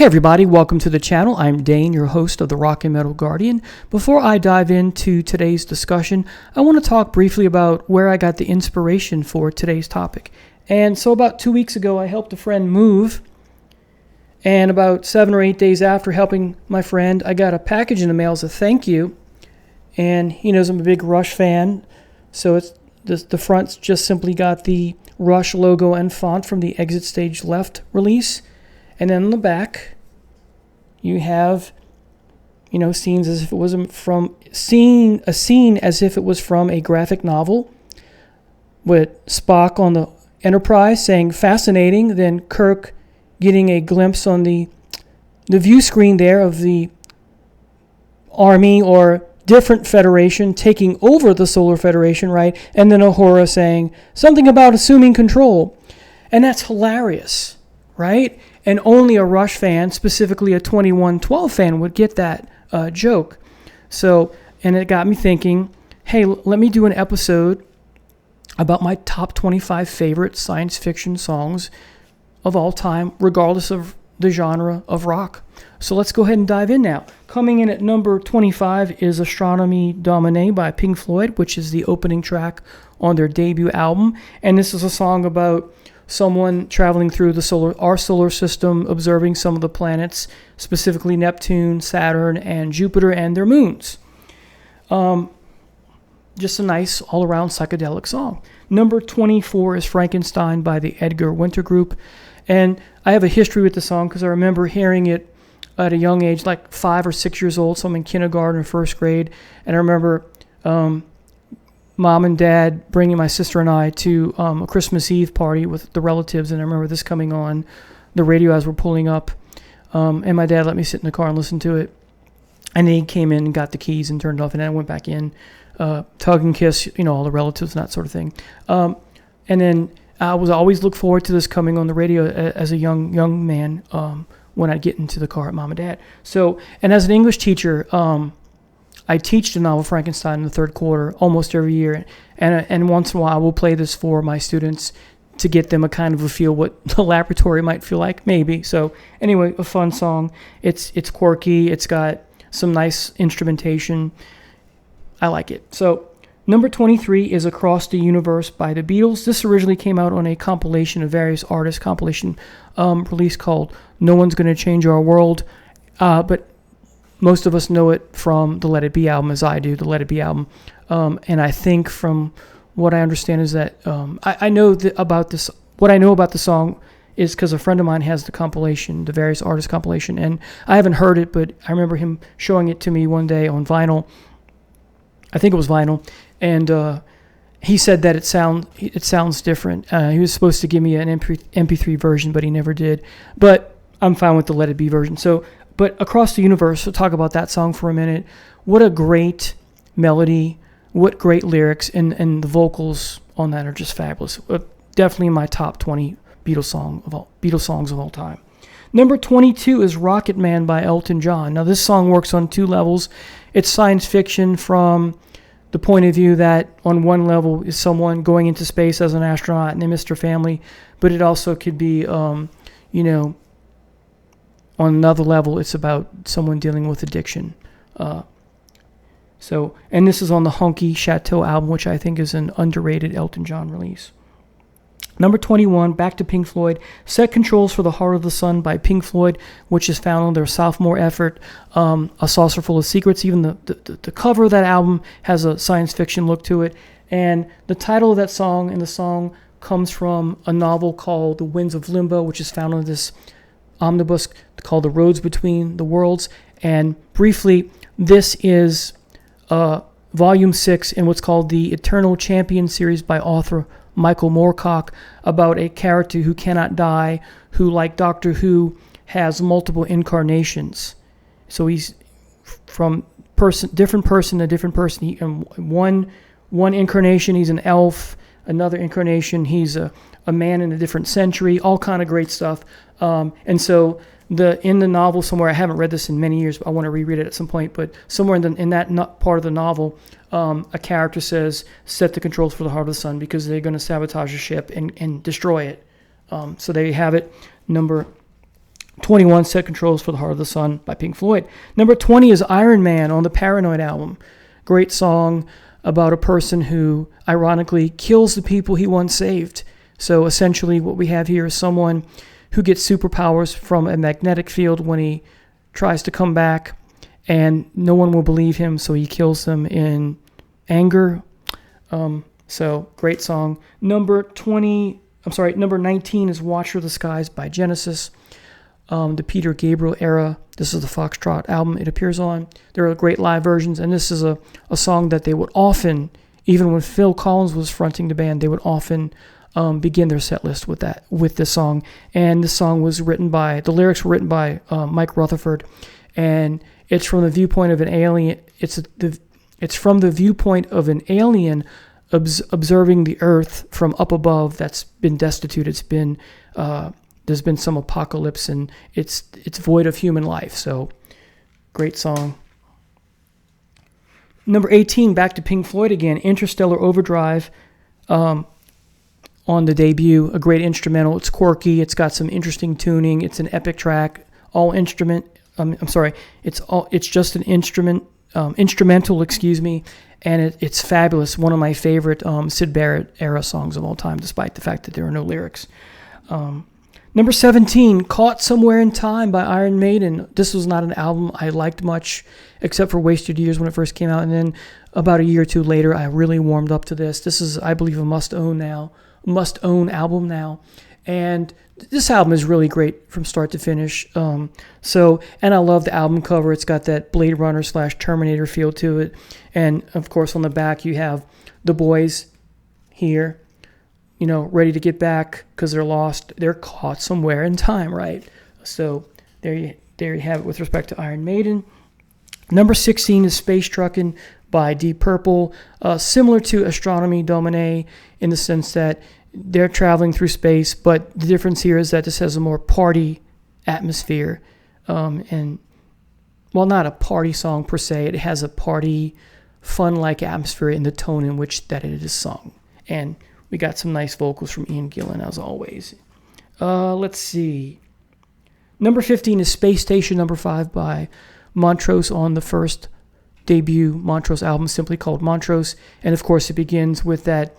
Hey everybody, welcome to the channel. I'm Dane, your host of the Rock and Metal Guardian. Before I dive into today's discussion, I want to talk briefly about where I got the inspiration for today's topic. And so about 2 weeks ago, I helped a friend move. And about 7 or 8 days after helping my friend, I got a package in the mail as a thank you. And he knows I'm a big Rush fan. So it's the front's just simply got the Rush logo and font from the Exit Stage Left release. And then on the back, you have, scenes as if it was from a scene as if it was from a graphic novel, with Spock on the Enterprise saying "fascinating," then Kirk getting a glimpse on the view screen there of the Army or different Federation taking over the Solar Federation, right? And then Uhura saying something about assuming control, and that's hilarious, right? And only a Rush fan, specifically a 2112 fan, would get that joke. So, and it got me thinking, hey, let me do an episode about my top 25 favorite science fiction songs of all time, regardless of the genre of rock. So let's go ahead and dive in now. Coming in at number 25 is Astronomy Domine by Pink Floyd, which is the opening track on their debut album. And this is a song about someone traveling through our solar system, observing some of the planets, specifically Neptune, Saturn, and Jupiter and their moons. Just a nice all-around psychedelic song. Number 24 is Frankenstein by the Edgar Winter Group. And I have a history with the song because I remember hearing it at a young age, like 5 or 6 years old, so I'm in kindergarten or first grade. And I remember Mom and Dad bringing my sister and I to a Christmas Eve party with the relatives, and I remember this coming on the radio as we're pulling up, and my dad let me sit in the car and listen to it, and then he came in and got the keys and turned it off, and then I went back in, tug and kiss, all the relatives and that sort of thing, and then I was always look forward to this coming on the radio as a young man when I get into the car at Mom and Dad. So, and as an English teacher, I teach the novel Frankenstein in the third quarter almost every year, and once in a while I will play this for my students to get them a kind of a feel what the laboratory might feel like, maybe. So anyway, a fun song. It's quirky. It's got some nice instrumentation. I like it. So number 23 is Across the Universe by the Beatles. This originally came out on a compilation of various artists, release called No One's Gonna Change Our World, but most of us know it from the Let It Be album, as I do, the Let It Be album. And I think from what I understand is that I know about this. What I know about the song is because a friend of mine has the compilation, the various artist compilation, and I haven't heard it, but I remember him showing it to me one day on vinyl. I think it was vinyl, and he said that it sounds different. He was supposed to give me an MP3 version, but he never did. But I'm fine with the Let It Be version. But Across the Universe, we'll talk about that song for a minute. What a great melody, what great lyrics, and the vocals on that are just fabulous. Definitely my top 20 Beatles songs of all time. Number 22 is Rocket Man by Elton John. Now this song works on two levels. It's science fiction from the point of view that on one level is someone going into space as an astronaut and they missed their family, but it also could be, on another level, it's about someone dealing with addiction. And this is on the Honky Chateau album, which I think is an underrated Elton John release. Number 21, back to Pink Floyd, Set Controls for the Heart of the Sun by Pink Floyd, which is found on their sophomore effort, A Saucer Full of Secrets. Even the cover of that album has a science fiction look to it. And the title of that song, and the song comes from a novel called The Winds of Limbo, which is found on this omnibus called The Roads Between the Worlds. And briefly, this is volume 6 in what's called the Eternal Champion series by author Michael Moorcock, about a character who cannot die, who, like Doctor Who, has multiple incarnations. So he's from different person to different person. One incarnation he's an elf, another incarnation he's a man in a different century, all kind of great stuff. And so in the novel somewhere, I haven't read this in many years, but I want to reread it at some point, but somewhere in that part of the novel, a character says, set the controls for the Heart of the Sun because they're going to sabotage the ship and destroy it. So there you have it, number 21, Set Controls for the Heart of the Sun by Pink Floyd. Number 20 is Iron Man on the Paranoid album. Great song about a person who, ironically, kills the people he once saved. So essentially what we have here is someone who gets superpowers from a magnetic field when he tries to come back, and no one will believe him, so he kills them in anger. So great song. Number 19 is Watcher of the Skies by Genesis. The Peter Gabriel era. This is the Foxtrot album it appears on. There are great live versions, and this is a song that they would often, even when Phil Collins was fronting the band, they would often begin their set list with this song. And this song was the lyrics were written by Mike Rutherford, and it's from the viewpoint of an alien. It's from the viewpoint of an alien observing the Earth from up above that's been destitute. It's been there's been some apocalypse, and it's void of human life. So, great song. Number 18, back to Pink Floyd again, Interstellar Overdrive on the debut. A great instrumental. It's quirky. It's got some interesting tuning. It's an epic track. It's just an instrumental, and it's fabulous. One of my favorite Syd Barrett era songs of all time, despite the fact that there are no lyrics. Number 17, Caught Somewhere in Time by Iron Maiden. This was not an album I liked much, except for Wasted Years when it first came out, and then about a year or two later, I really warmed up to this. This is, I believe, a must-own album now, and this album is really great from start to finish. And I love the album cover. It's got that Blade Runner / Terminator feel to it, and of course on the back you have the boys here, ready to get back because they're lost. They're caught somewhere in time, right? So there you have it with respect to Iron Maiden. Number 16 is Space Truckin' by Deep Purple, similar to Astronomy Domine in the sense that they're traveling through space, but the difference here is that this has a more party atmosphere, and well, not a party song per se. It has a party, fun-like atmosphere in the tone in which that it is sung, and we got some nice vocals from Ian Gillan, as always. Let's see. Number 15 is Space Station Number 5 by Montrose on the first debut Montrose album, simply called Montrose. And, of course, it begins with that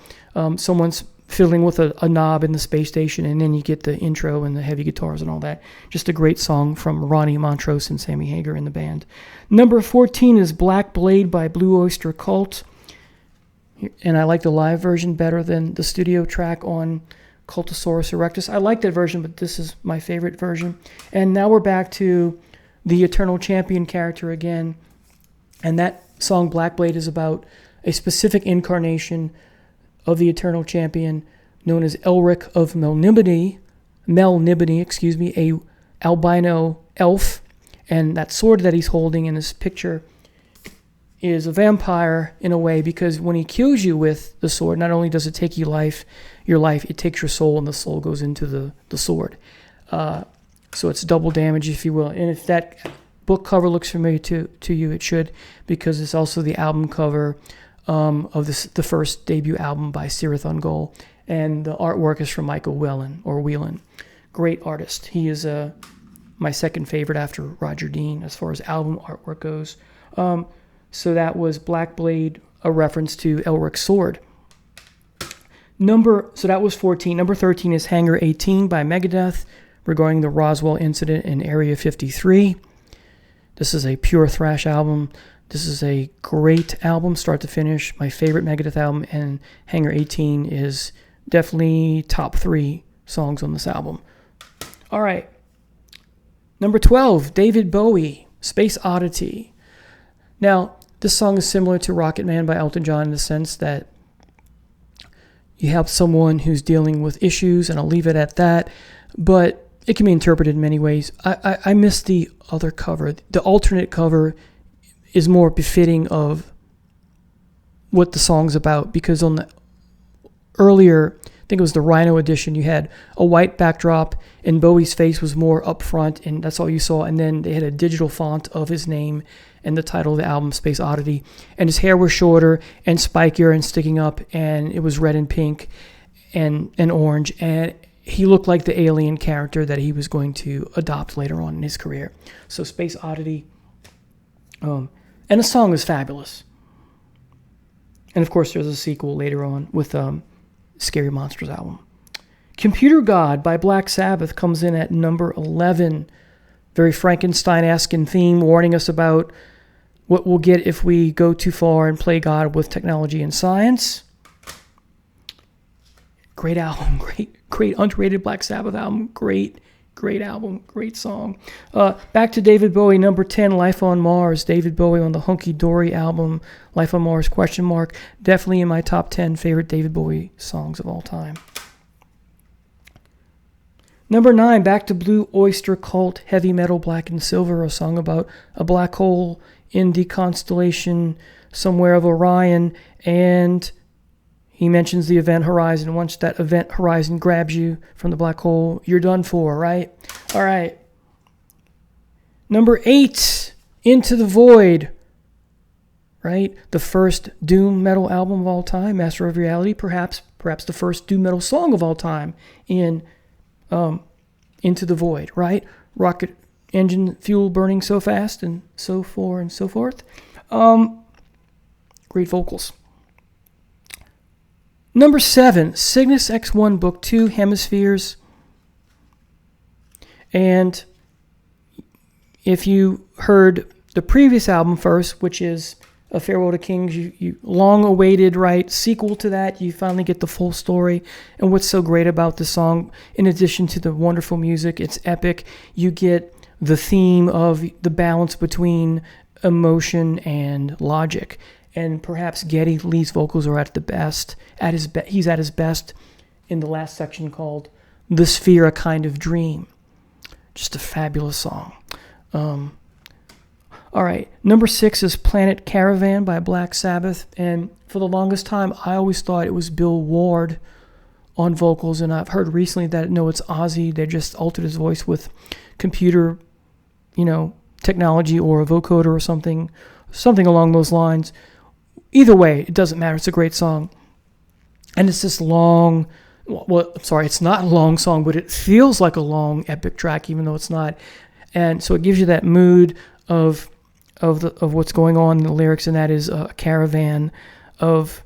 someone's fiddling with a knob in the space station, and then you get the intro and the heavy guitars and all that. Just a great song from Ronnie Montrose and Sammy Hagar in the band. Number 14 is Black Blade by Blue Oyster Cult. And I like the live version better than the studio track on Cultosaurus Erectus. I like that version, but this is my favorite version. And now we're back to the Eternal Champion character again. And that song, Black Blade, is about a specific incarnation of the Eternal Champion known as Elric of Melniboné, a albino elf. And that sword that he's holding in this picture is a vampire in a way, because when he kills you with the sword, not only does it take your life, it takes your soul, and the soul goes into the sword. So it's double damage, if you will. And if that book cover looks familiar to you, it should, because it's also the album cover of the first debut album by Cirith Ungol, and the artwork is from Michael Whelan. Great artist. He is my second favorite after Roger Dean as far as album artwork goes. So that was Black Blade, a reference to Elric's sword. So that was 14. Number 13 is Hangar 18 by Megadeth, regarding the Roswell incident in Area 53. This is a pure thrash album. This is a great album, start to finish. My favorite Megadeth album, and Hangar 18 is definitely top 3 songs on this album. All right. Number 12, David Bowie, Space Oddity. Now, this song is similar to Rocket Man by Elton John in the sense that you have someone who's dealing with issues, and I'll leave it at that, but it can be interpreted in many ways. I miss the other cover. The alternate cover is more befitting of what the song's about, because on the earlier, I think it was the Rhino edition, you had a white backdrop, and Bowie's face was more up front, and that's all you saw, and then they had a digital font of his name and the title of the album, Space Oddity, and his hair was shorter and spikier and sticking up, and it was red and pink and orange, and he looked like the alien character that he was going to adopt later on in his career. So Space Oddity. And the song is fabulous. And of course, there's a sequel later on with Scary Monsters album. Computer God by Black Sabbath comes in at number 11. Very Frankenstein-esque in theme, warning us about what we'll get if we go too far and play God with technology and science. Great album, great underrated Black Sabbath album. Great album, great song. Back to David Bowie, number 10, Life on Mars. David Bowie on the Hunky Dory album, Life on Mars, ? Definitely in my top 10 favorite David Bowie songs of all time. Number 9, back to Blue Oyster Cult, Heavy Metal, Black and Silver, a song about a black hole in the constellation somewhere of Orion, and he mentions the event horizon. Once that event horizon grabs you from the black hole, you're done for, right? All right. Number 8, Into the Void, right? The first doom metal album of all time, Master of Reality, perhaps the first doom metal song of all time in Into the Void, right? Rocket engine fuel burning so fast and so forth. Great vocals. Number 7, Cygnus X1 Book 2, Hemispheres. And if you heard the previous album first, which is A Farewell to Kings, you long-awaited, right, sequel to that, you finally get the full story. And what's so great about the song, in addition to the wonderful music, it's epic, you get the theme of the balance between emotion and logic. And perhaps Geddy Lee's vocals are at the best. He's at his best in the last section called "The Sphere, a Kind of Dream." Just a fabulous song. All right, number 6 is Planet Caravan by Black Sabbath. And for the longest time, I always thought it was Bill Ward on vocals. And I've heard recently that, no, it's Ozzy. They just altered his voice with computer, technology or a vocoder or something along those lines. Either way, it doesn't matter. It's a great song. And it's this long, it's not a long song, but it feels like a long epic track, even though it's not. And so it gives you that mood of what's going on in the lyrics, and that is a caravan of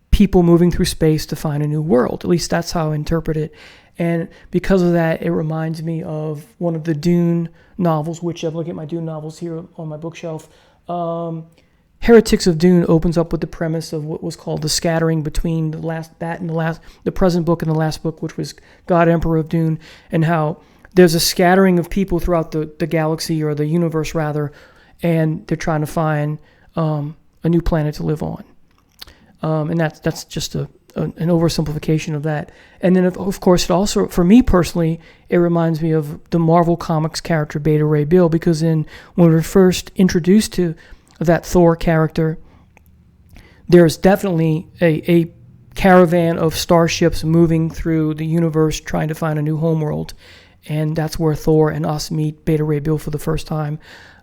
people moving through space to find a new world. At least that's how I interpret it. And because of that, it reminds me of one of the Dune novels, which I'm looking at my Dune novels here on my bookshelf. Heretics of Dune opens up with the premise of what was called the scattering between the present book and the last book, which was God Emperor of Dune, and how there's a scattering of people throughout the galaxy, or the universe rather, and they're trying to find a new planet to live on. And that's just an oversimplification of that. And then, of course, it also, for me personally, it reminds me of the Marvel Comics character Beta Ray Bill, because when we were first introduced to that Thor character, there's definitely a caravan of starships moving through the universe trying to find a new homeworld. And that's where Thor and us meet Beta Ray Bill for the first time,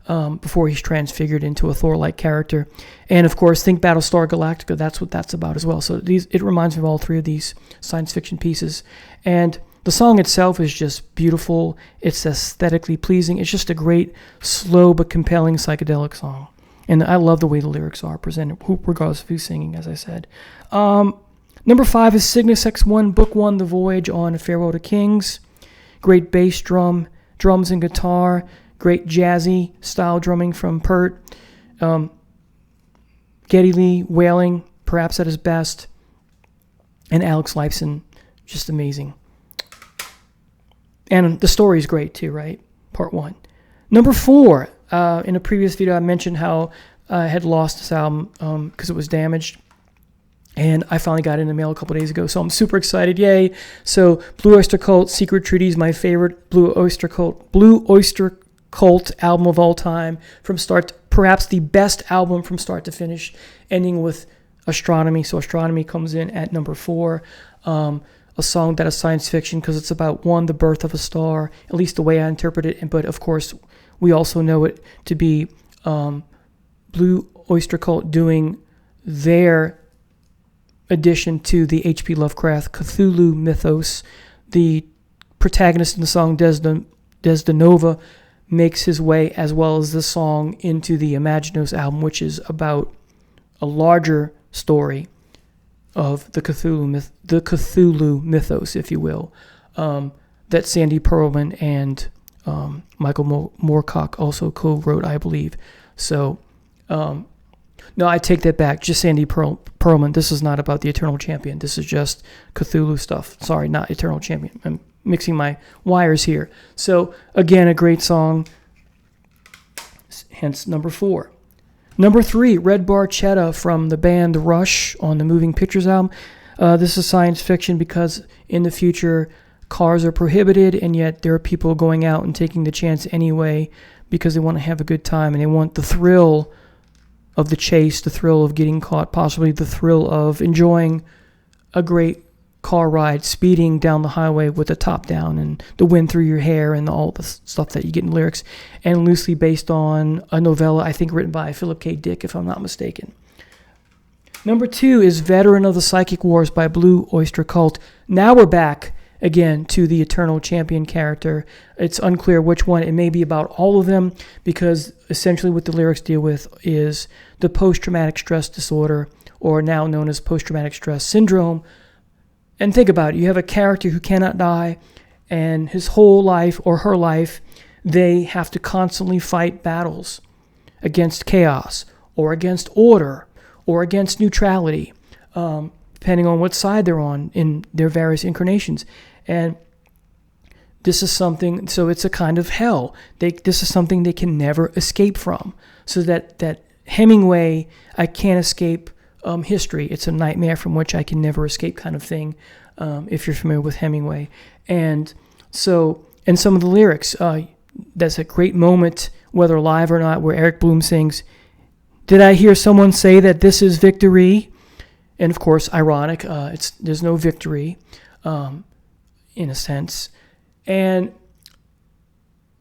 before he's transfigured into a Thor-like character. And of course, think Battlestar Galactica, that's what that's about as well. So it reminds me of all three of these science fiction pieces. And the song itself is just beautiful. It's aesthetically pleasing. It's just a great, slow but compelling psychedelic song. And I love the way the lyrics are presented, regardless of who's singing, as I said. Number 5 is Cygnus X1, Book 1, The Voyage on A Farewell to Kings. Great bass drums and guitar. Great jazzy style drumming from Pert. Geddy Lee wailing, perhaps at his best. And Alex Lifeson, just amazing. And the story is great too, right? Part 1. Number 4. In a previous video, I mentioned how I had lost this album because it was damaged. And I finally got it in the mail a couple days ago, so I'm super excited. Yay. So Blue Oyster Cult, Secret Treaty is my favorite Blue Oyster Cult album of all time, perhaps the best album from start to finish, ending with Astronomy. So Astronomy comes in at number 4. A song that is science fiction because it's about, the birth of a star, at least the way I interpret it. But of course, we also know it to be Blue Oyster Cult doing their addition to the H.P. Lovecraft Cthulhu mythos, the protagonist in the song, Desdenova, makes his way, as well as the song, into the Imaginos album, which is about a larger story of the Cthulhu mythos, if you will, that Sandy Pearlman and Michael Moorcock also co-wrote, I believe. So, no, I take that back. Just Sandy Pearlman. This is not about the Eternal Champion. This is just Cthulhu stuff. Sorry, not Eternal Champion. I'm mixing my wires here. So, again, a great song. Hence, number 4. Number 3, Red Barchetta from the band Rush on the Moving Pictures album. This is science fiction because in the future, cars are prohibited, and yet there are people going out and taking the chance anyway because they want to have a good time and they want the thrill of the chase, the thrill of getting caught, possibly the thrill of enjoying a great car ride, speeding down the highway with the top down and the wind through your hair and all the stuff that you get in lyrics, and loosely based on a novella, I think, written by Philip K. Dick, if I'm not mistaken. Number 2 is Veteran of the Psychic Wars by Blue Oyster Cult. Now we're back again to the Eternal Champion character. It's unclear which one. It may be about all of them, because essentially what the lyrics deal with is the post-traumatic stress disorder, or now known as post-traumatic stress syndrome. And think about it. You have a character who cannot die, and his whole life or her life, they have to constantly fight battles against chaos or against order or against neutrality, depending on what side they're on in their various incarnations. And this is something, so it's a kind of hell. This is something they can never escape from. So that Hemingway, I can't escape history. It's a nightmare from which I can never escape kind of thing, if you're familiar with Hemingway. And so, and some of the lyrics, that's a great moment, whether live or not, where Eric Bloom sings, "Did I hear someone say that this is victory?" And of course, ironic, there's no victory, in a sense. And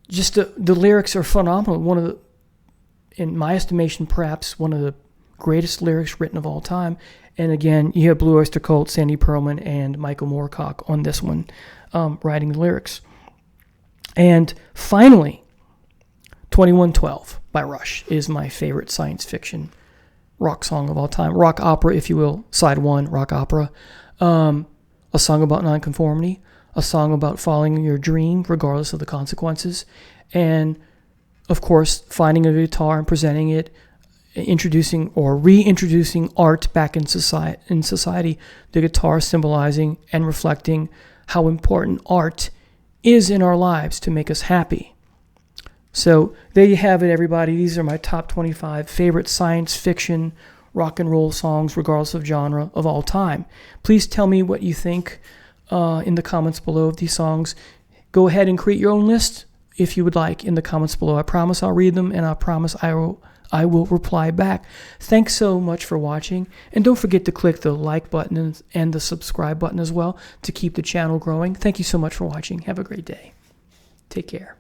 just the lyrics are phenomenal. One of the, in my estimation, perhaps one of the greatest lyrics written of all time. And again, you have Blue Oyster Cult, Sandy Pearlman, and Michael Moorcock on this one, writing the lyrics. And finally, 2112 by Rush is my favorite science fiction rock song of all time. Rock opera, if you will. Side 1, rock opera. A song about nonconformity. A song about following your dream regardless of the consequences. And, of course, finding a guitar and presenting it, introducing or reintroducing art back in society. The guitar symbolizing and reflecting how important art is in our lives to make us happy. So there you have it, everybody. These are my top 25 favorite science fiction rock and roll songs, regardless of genre, of all time. Please tell me what you think in the comments below of these songs. Go ahead and create your own list if you would like in the comments below. I promise I'll read them, and I promise I will reply back. Thanks so much for watching, and don't forget to click the like button and the subscribe button as well to keep the channel growing. Thank you so much for watching. Have a great day. Take care.